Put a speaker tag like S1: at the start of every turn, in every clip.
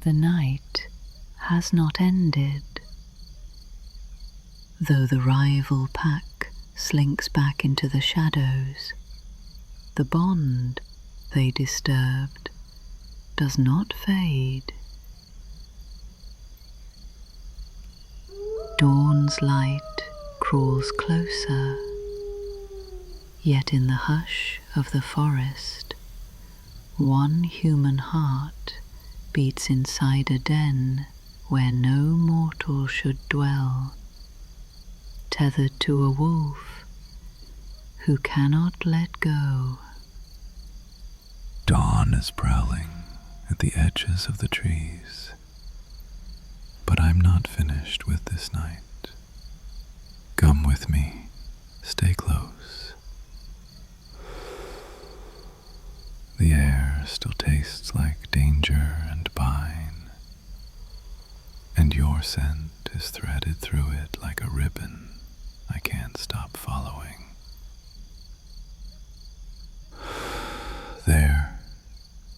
S1: The night has not ended. Though the rival pack slinks back into the shadows, the bond they disturbed does not fade. Dawn's light crawls closer, yet in the hush of the forest, one human heart beats inside a den where no mortal should dwell, tethered to a wolf who cannot let go.
S2: Dawn is prowling at the edges of the trees, but I'm not finished with this night. Come with me, stay close. The air still tastes like danger and pine, and your scent is threaded through it like a ribbon I can't stop following. There,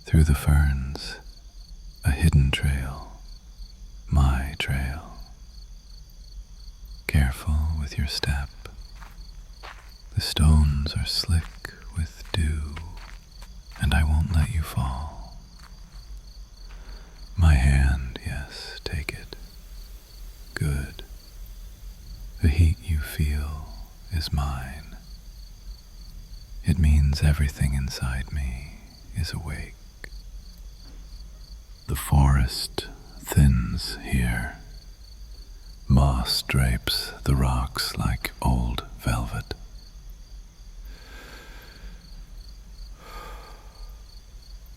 S2: through the ferns, a hidden trail, my trail. Careful with your step. The stones are slick with dew, and I won't let you fall. My hand, yes, take it. Good. The heat you feel is mine. It means everything inside me is awake. The forest thins here. Moss drapes the rocks like old velvet.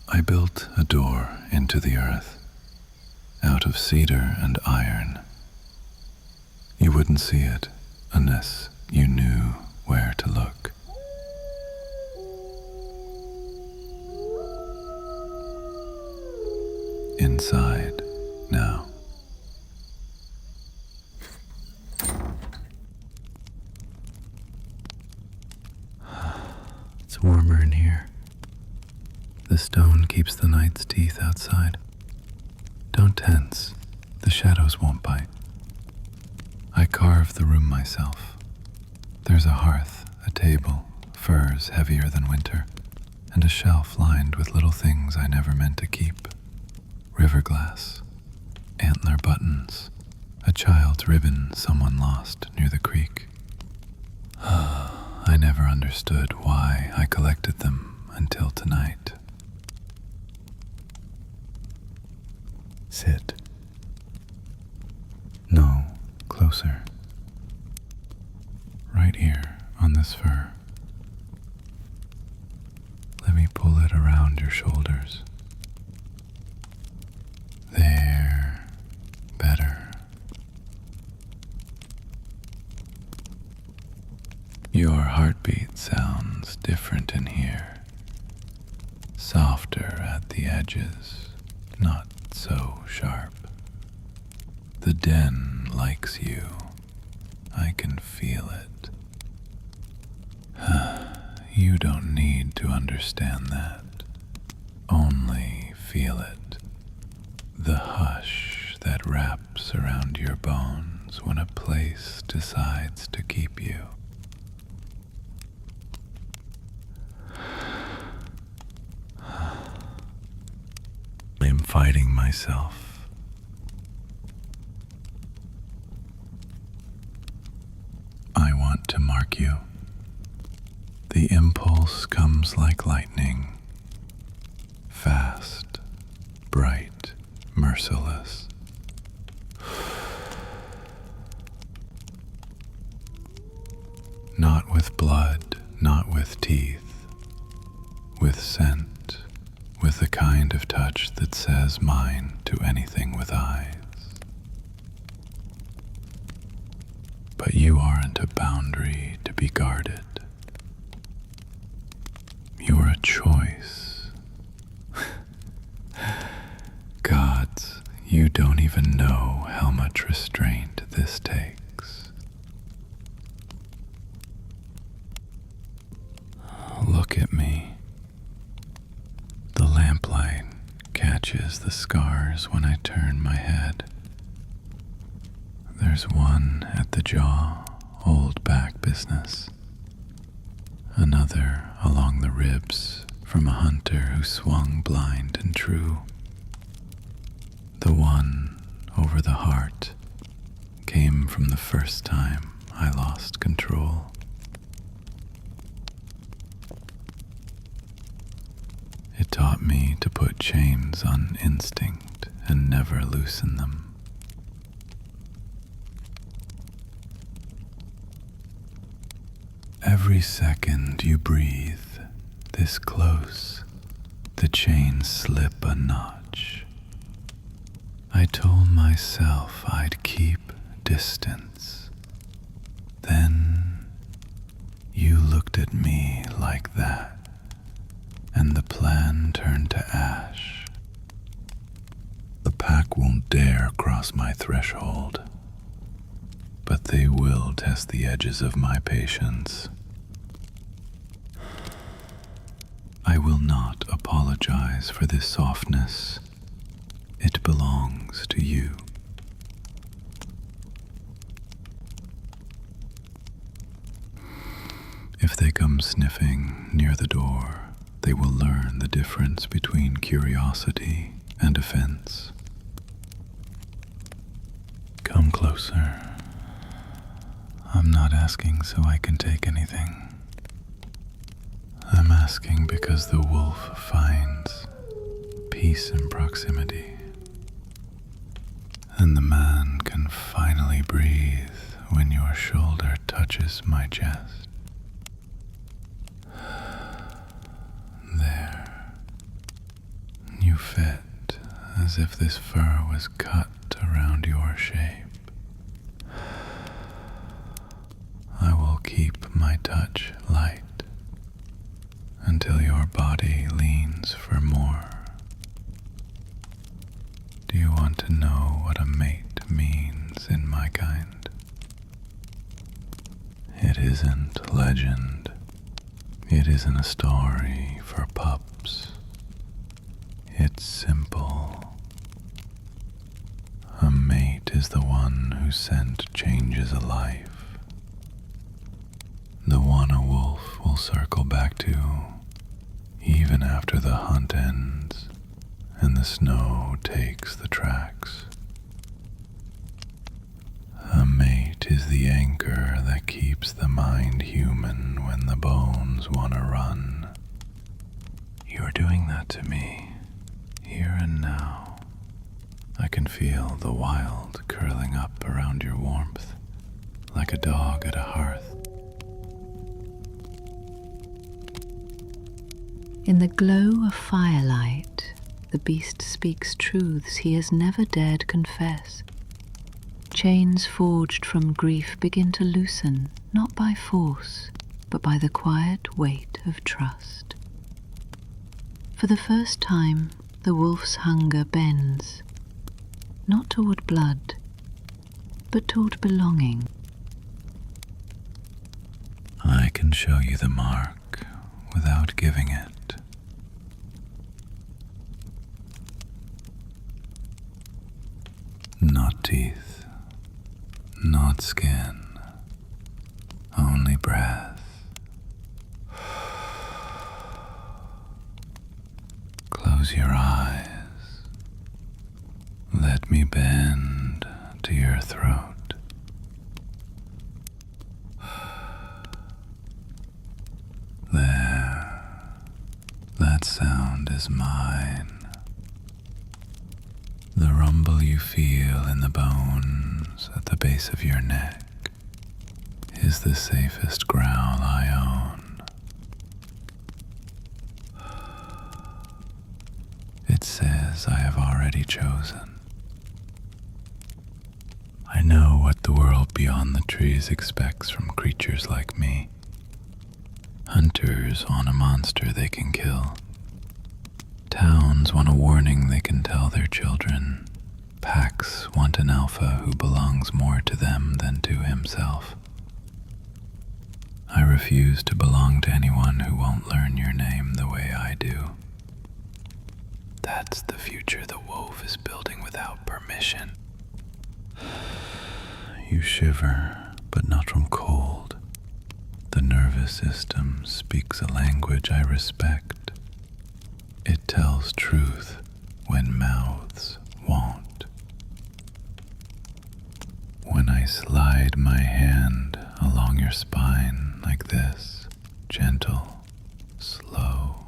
S2: I built a door into the earth, out of cedar and iron. You wouldn't see it unless you knew where to look. Inside now. It's warmer in here. The stone keeps the night's teeth outside. Don't tense, the shadows won't bite. I carved the room myself. There's a hearth, a table, furs heavier than winter, and a shelf lined with little things I never meant to keep. River glass, antler buttons, a child's ribbon someone lost near the creek. I never understood why I collected them until tonight. Sit. No, closer. Right here on this fur. Let me pull it around your shoulders. There, better. Your heartbeat sounds different in here. Softer at the edges, not so sharp. The den likes you. I can feel it. You don't need to understand that. Only feel it. The hush that wraps around your bones when a place decides to keep you. I'm fighting myself. I want to mark you. The impulse comes like lightning, fast, bright, merciless. Not with blood, not with teeth, with scent, with the kind of touch that says mine to anything with eyes. But you aren't a boundary to be guarded. You're a choice. Gods, you don't even know how much restraint this takes. Look at me. The lamplight catches stretches the scars when I turn my head. There's one at the jaw, old back business. Another along the ribs from a hunter who swung blind and true. The one over the heart came from the first time I lost control. It taught me to put chains on instinct and never loosen them. Every second you breathe this close, the chains slip a notch. I told myself I'd keep distance. Then you looked at me like that, and the plan turned to ash. The pack won't dare cross my threshold, but they will test the edges of my patience. I will not apologize for this softness. It belongs to you. If they come sniffing near the door, they will learn the difference between curiosity and offense. Come closer. I'm not asking so I can take anything. I'm asking because the wolf finds peace in proximity, and the man can finally breathe when your shoulder touches my chest. There. You fit as if this fur was cut around your shape. I will keep my touch light until your body leans for more. Do you want to know what a mate means in my kind? It isn't legend. It isn't a story for pups. It's simple. A mate is the one whose scent changes a life. The one a wolf will circle back to even after the hunt ends and the snow takes the tracks. A mate is the anchor that keeps the mind human when the bones want to run. You're doing that to me, here and now. I can feel the wild curling up around your warmth, like a dog at a hearth.
S1: In the glow of firelight, the beast speaks truths he has never dared confess. Chains forged from grief begin to loosen, not by force, but by the quiet weight of trust. For the first time, the wolf's hunger bends, not toward blood, but toward belonging.
S2: I can show you the mark without giving it. Not teeth, not skin, only breath. Close your eyes. Let me bend to your throat. There. That sound is mine. The rumble you feel in the bones at the base of your neck is the safest growl I own. It says I have already chosen. I know what the world beyond the trees expects from creatures like me. Hunters want a monster they can kill. Towns want a warning they can tell their children. Packs want an alpha who belongs more to them than to himself. I refuse to belong to anyone who won't learn your name the way I do. That's the future the wolf is building without permission. You shiver, but not from cold. The nervous system speaks a language I respect. It tells truth when mouths won't. When I slide my hand along your spine like this, gentle, slow,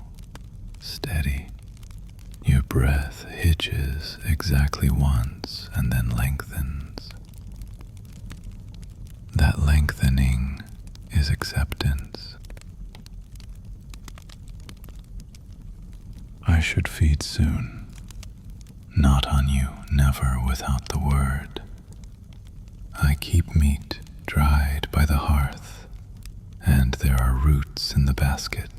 S2: steady, your breath hitches exactly once and then lengthens. That lengthening is acceptance. I should feed soon. Not on you, never without the word. I keep meat dried by the hearth, and there are roots in the basket.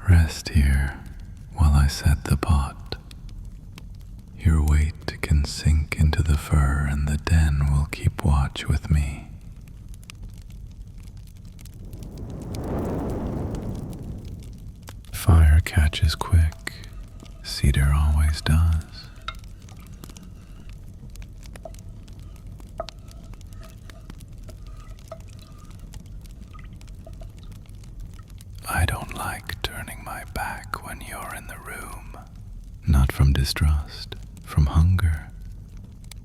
S2: Rest here while I set the pot. Your weight can sink into the fur, and the den will keep watch with me. Fire catches quick. Cedar always does. I don't like turning my back when you're in the room. Not from distrust, from hunger.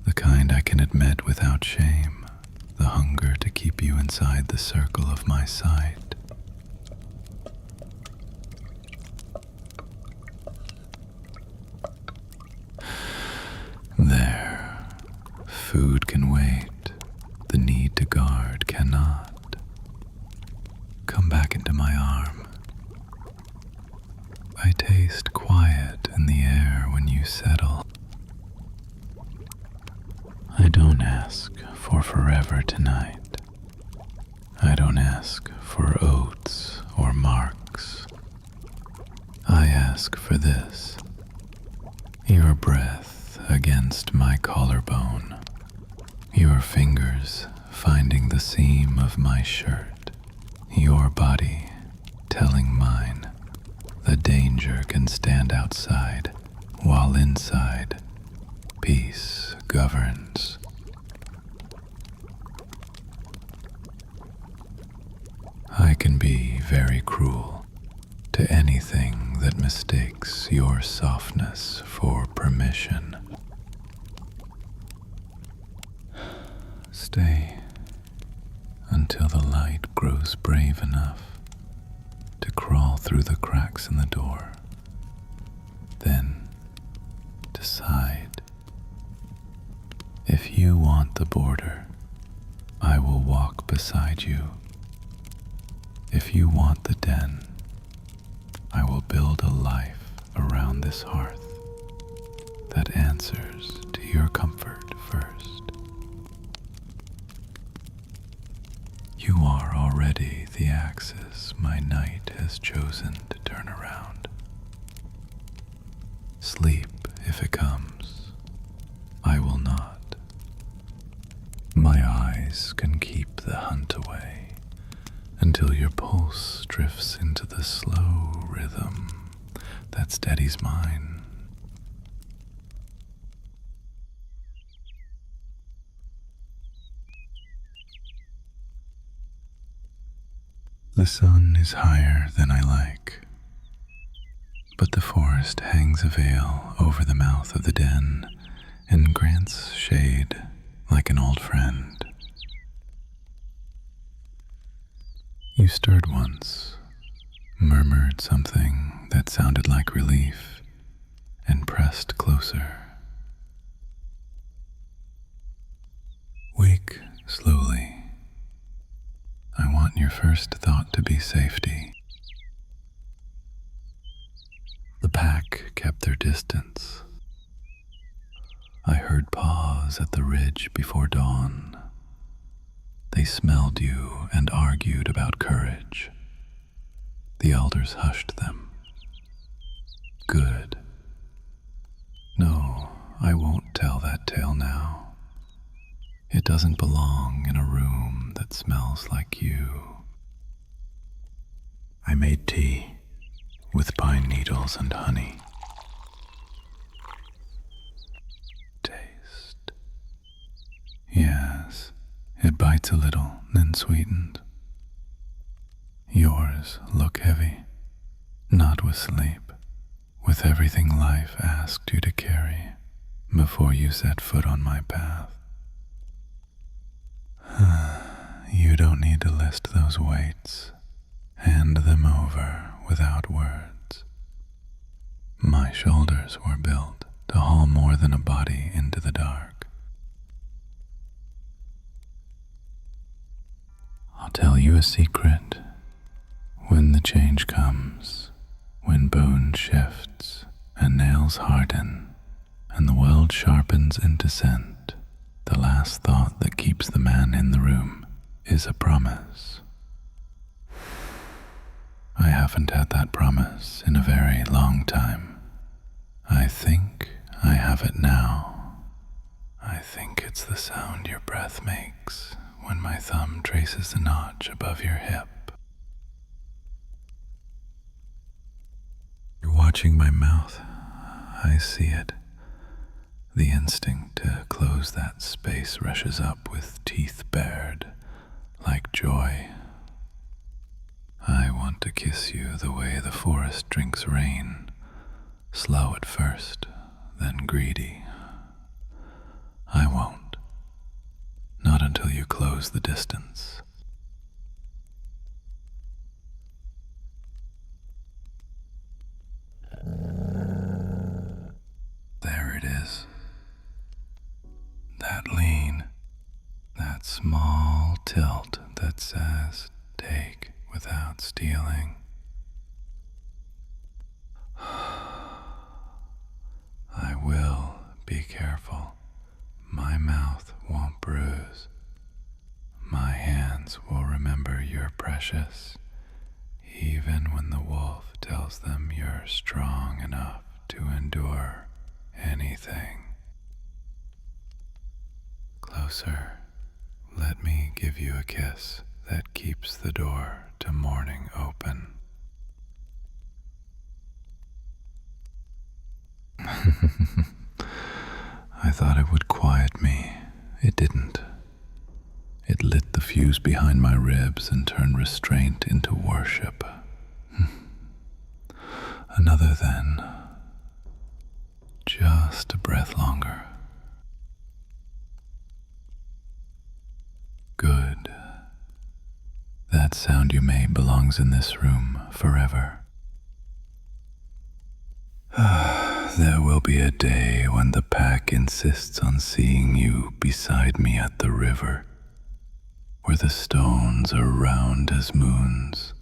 S2: The kind I can admit without shame. The hunger to keep you inside the circle of my sight. There. Food can wait. The need to guard cannot. Come back into my arm. I taste quiet in the air when you settle. I don't ask for forever tonight. I don't ask for oaths or marks. I ask for this. Your breath against my collarbone. Your fingers finding the seam of my shirt. Your body telling mine the danger can stand outside, while inside peace governs. I can be very cruel to anything that mistakes your softness for permission. Stay until the light grows brave enough to crawl through the cracks in the door. Then decide. If you want the border, I will walk beside you. If you want the den, I will build a life around this hearth that answers to your comfort first. You are already the axis my knight has chosen to turn around. Sleep if it comes. I will not. My eyes can keep the hunt away until your pulse drifts into the slow rhythm that steadies mine. The sun is higher than I like, but the forest hangs a veil over the mouth of the den and grants shade like an old friend. You stirred once, murmured something that sounded like relief, and pressed closer. Wake slowly. I want your first thought to be safety. The pack kept their distance. I heard paws at the ridge before dawn. They smelled you and argued about courage. The elders hushed them. Good. No, I won't tell that tale now. It doesn't belong in a room that smells like you. I made tea with pine needles and honey. Taste. Yes, it bites a little, then sweetened. Yours look heavy, not with sleep, with everything life asked you to carry before you set foot on my path. You don't need to list those weights. Hand them over without words. My shoulders were built to haul more than a body into the dark. I'll tell you a secret. When the change comes, when bone shifts and nails harden, and the weld sharpens into scent, the last thought that keeps the man in the room is a promise. I haven't had that promise in a very long time. I think I have it now. I think it's the sound your breath makes when my thumb traces the notch above your hip. You're watching my mouth. I see it. The instinct to close that space rushes up with teeth bared, like joy. I want to kiss you the way the forest drinks rain, slow at first, then greedy. I won't. Not until you close the distance. There it is. That lean, that small tilt that says, take without stealing. I will be careful. My mouth won't bruise. My hands will remember you're precious, even when the wolf tells them you're strong enough to endure anything. Closer, let me give you a kiss that keeps the door to morning open. I thought it would quiet me. It didn't. It lit the fuse behind my ribs and turned restraint into worship. Another then. Just a breath longer. Good. That sound you made belongs in this room forever. There will be a day when the pack insists on seeing you beside me at the river, where the stones are round as moons,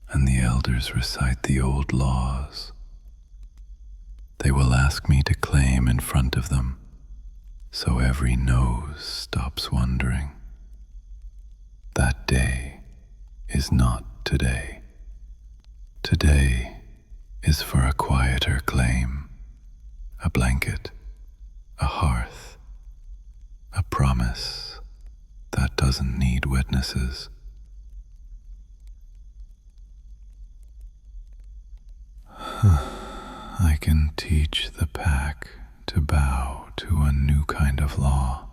S2: and the elders recite the old laws. They will ask me to claim in front of them, so every nose stops wondering. That day is not today. Today is for a quieter claim, a blanket, a hearth, a promise that doesn't need witnesses. I can teach the pack to bow to a new kind of law,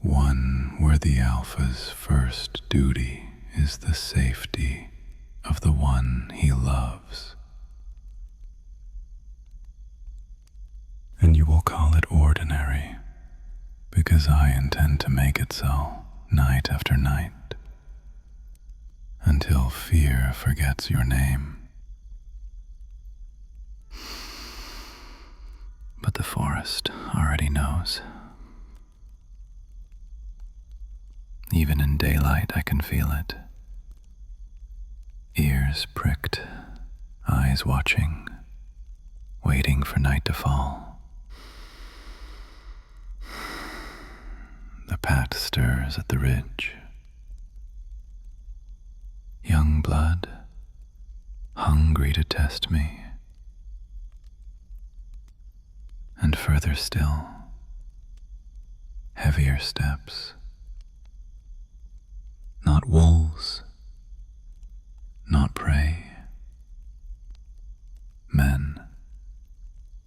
S2: one where the alpha's first duty is the safety of the one he loves. And you will call it ordinary, because I intend to make it so, night after night, until fear forgets your name. But the forest already knows. Even in daylight I can feel it. Ears pricked, eyes watching, waiting for night to fall. The pat stirs at the ridge. Young blood, hungry to test me. And further still, heavier steps. Not wolves, not prey. Men,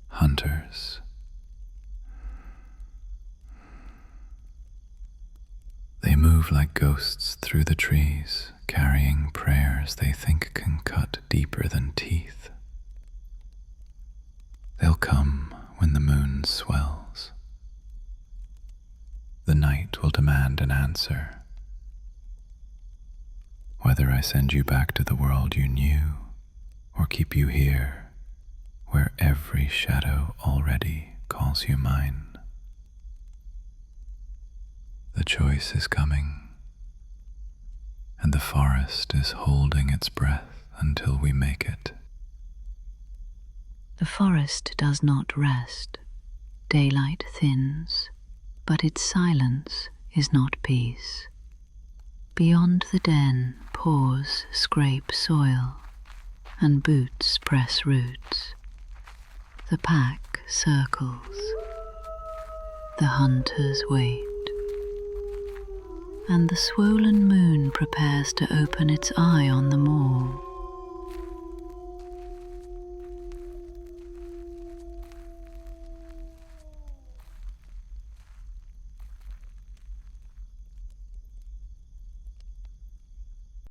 S2: hunters. They move like ghosts through the trees, carrying prayers they think can cut deeper than teeth. They'll come when the moon swells. The night will demand an answer. Whether I send you back to the world you knew, or keep you here, where every shadow already calls you mine. The choice is coming, and the forest is holding its breath until we make it.
S1: The forest does not rest. Daylight thins, but its silence is not peace. Beyond the den, paws scrape soil, and boots press roots. The pack circles. The hunters wait. And the swollen moon prepares to open its eye on them all.